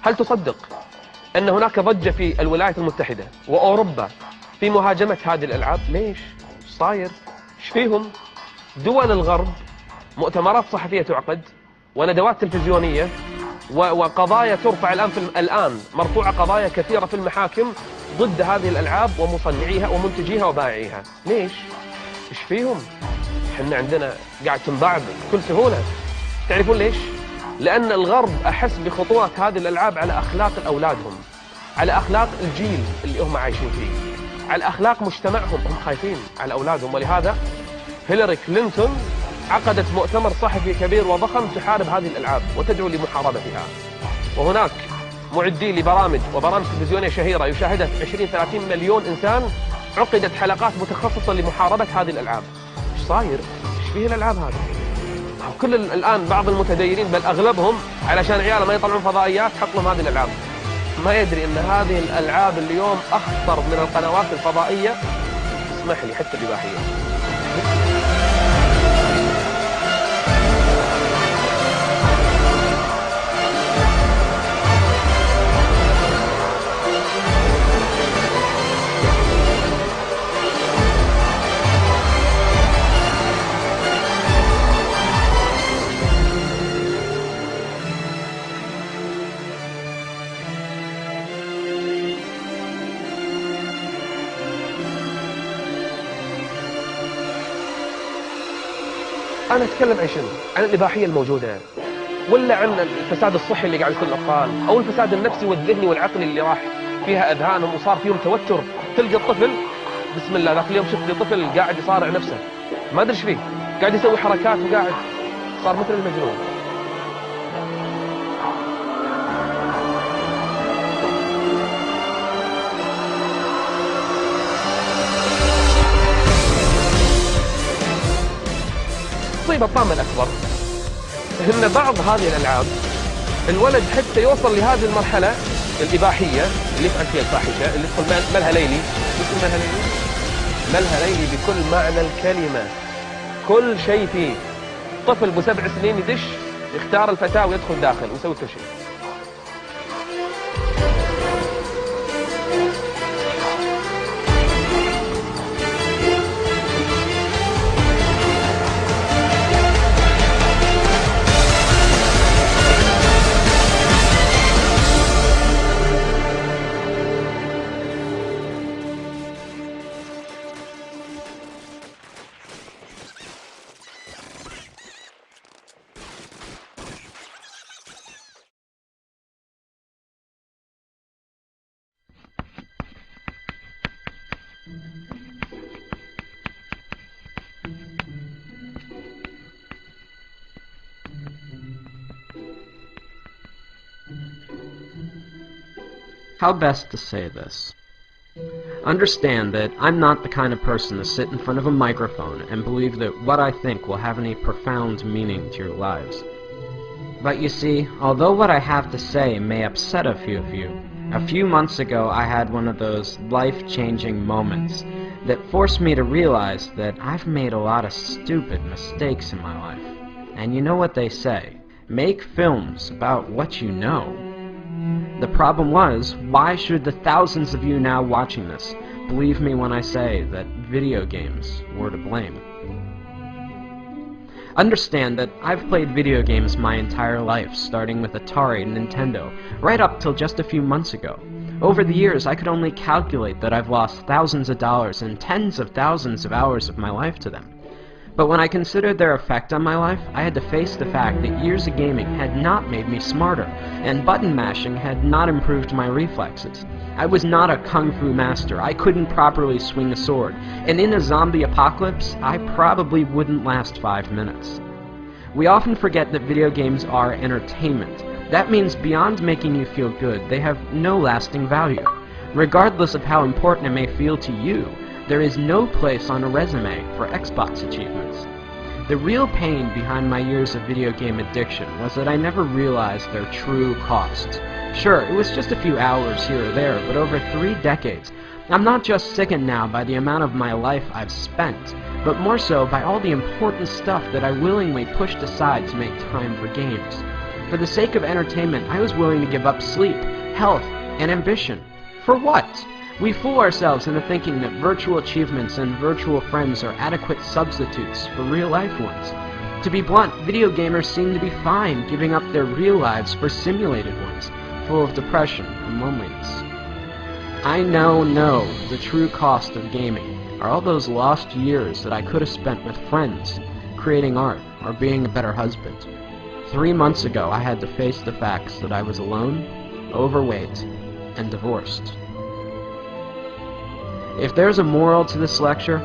هل تصدق أن هناك ضجة في الولايات المتحدة وأوروبا في مهاجمة هذه الألعاب؟ ليش؟ ايش صاير؟ ايش فيهم؟ دول الغرب مؤتمرات صحفية تعقد وندوات تلفزيونية وقضايا ترفع الآن مرفوعة قضايا كثيرة في المحاكم ضد هذه الألعاب ومصنعيها ومنتجيها وبائعيها. ليش؟ ايش فيهم؟ احنا عندنا قاعد تنباع بكل سهولة. تعرفون ليش؟ لأن الغرب أحس بخطورة هذه الألعاب على أخلاق أولادهم، على أخلاق الجيل اللي هم عايشين فيه، على أخلاق مجتمعهم. هم خايفين على أولادهم، ولهذا هيلاري كلينتون عقدت مؤتمر صحفي كبير وضخم تحارب هذه الألعاب وتدعو لمحاربتها. وهناك معدي لبرامج وبرامج تلفزيونية شهيرة يشاهدها 20-30 مليون إنسان، عقدت حلقات متخصصة لمحاربة هذه الألعاب. ايش صاير؟ ايش فيه الألعاب هذه؟ كل الآن بعض المتدينين بل أغلبهم علشان عياله ما يطلعون فضائيات حط لهم هذه الألعاب، ما يدري أن هذه الألعاب اليوم أخطر من القنوات الفضائية، اسمح لي حتى الإباحية. أنا أتكلم عن شنو؟ عن الإباحية الموجودة، ولا عن الفساد الصحي اللي قاعد يصير الأطفال، أو الفساد النفسي والذهني والعقلي اللي راح فيها أذهانهم وصار فيهم توتر. تلقى الطفل بسم الله ذاك اليوم شفت لي طفل قاعد يصارع نفسه، ما أدري إيش فيه، قاعد يسوي حركات وقاعد صار مثل المجنون. المصيبة الطامة الأكبر إن بعض هذه الألعاب الولد حتى يوصل لهذه المرحلة الإباحية اللي يفعل فيها الفاحشة، اللي يدخل ملها ليلي. باسم ملها ليلي؟ ملها ليلي بكل معنى الكلمة، كل شيء فيه. طفل ب7 سنين يدش يختار الفتاة ويدخل داخل ويسوي كل شيء. How best to say this? Understand that I'm not the kind of person to sit in front of a microphone and believe that what I think will have any profound meaning to your lives. But you see, although what I have to say may upset a few of you, a few months ago I had one of those life-changing moments that forced me to realize that I've made a lot of stupid mistakes in my life. And you know what they say, make films about what you know. The problem was, why should the thousands of you now watching this believe me when I say that video games were to blame? Understand that I've played video games my entire life, starting with Atari and Nintendo, right up till just a few months ago. Over the years, I could only calculate that I've lost thousands of dollars and tens of thousands of hours of my life to them. But when I considered their effect on my life, I had to face the fact that years of gaming had not made me smarter, and button mashing had not improved my reflexes. I was not a kung fu master, I couldn't properly swing a sword, and in a zombie apocalypse, I probably wouldn't last 5 minutes. We often forget that video games are entertainment. That means beyond making you feel good, they have no lasting value. Regardless of how important it may feel to you, there is no place on a resume for Xbox achievements. The real pain behind my years of video game addiction was that I never realized their true cost. Sure, it was just a few hours here or there, but over 3 decades, I'm not just sickened now by the amount of my life I've spent, but more so by all the important stuff that I willingly pushed aside to make time for games. For the sake of entertainment, I was willing to give up sleep, health, and ambition. For what? We fool ourselves into thinking that virtual achievements and virtual friends are adequate substitutes for real-life ones. To be blunt, video gamers seem to be fine giving up their real lives for simulated ones, full of depression and loneliness. I now know the true cost of gaming are all those lost years that I could have spent with friends, creating art, or being a better husband. 3 months ago, I had to face the facts that I was alone, overweight, and divorced. If there's a moral to this lecture,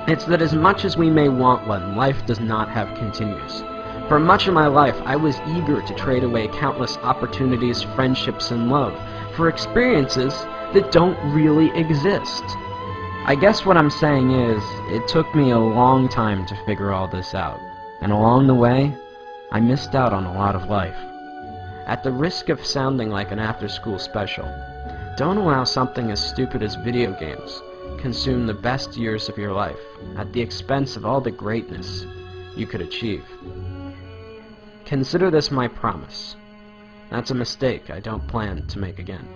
it's that as much as we may want one, life does not have continues. For much of my life, I was eager to trade away countless opportunities, friendships, and love for experiences that don't really exist. I guess what I'm saying is, it took me a long time to figure all this out, and along the way, I missed out on a lot of life. At the risk of sounding like an after-school special, don't allow something as stupid as video games consume the best years of your life at the expense of all the greatness you could achieve. Consider this my promise. That's a mistake I don't plan to make again.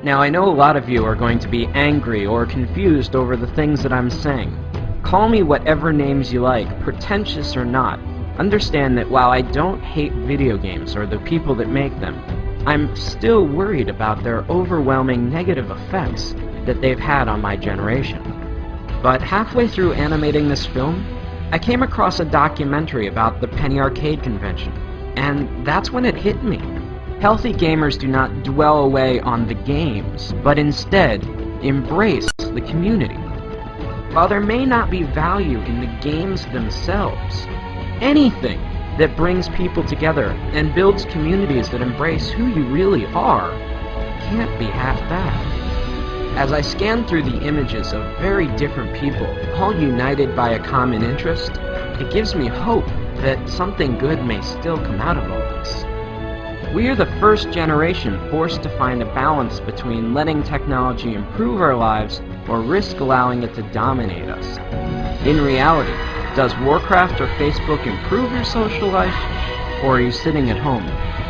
Now, I know a lot of you are going to be angry or confused over the things that I'm saying. Call me whatever names you like, pretentious or not. Understand that while I don't hate video games or the people that make them, I'm still worried about their overwhelming negative effects that they've had on my generation. But halfway through animating this film, I came across a documentary about the Penny Arcade convention, and that's when it hit me. Healthy gamers do not dwell away on the games, but instead embrace the community. While there may not be value in the games themselves, anything that brings people together and builds communities that embrace who you really are can't be half bad. As I scan through the images of very different people, all united by a common interest, it gives me hope that something good may still come out of all this. We are the first generation forced to find a balance between letting technology improve our lives or risk allowing it to dominate us. In reality, does Warcraft or Facebook improve your social life, or are you sitting at home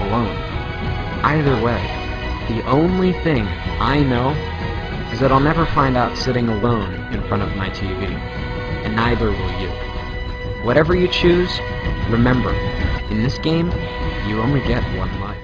alone? Either way, the only thing I know is that I'll never find out sitting alone in front of my TV, and neither will you. Whatever you choose, remember, in this game, you only get one life.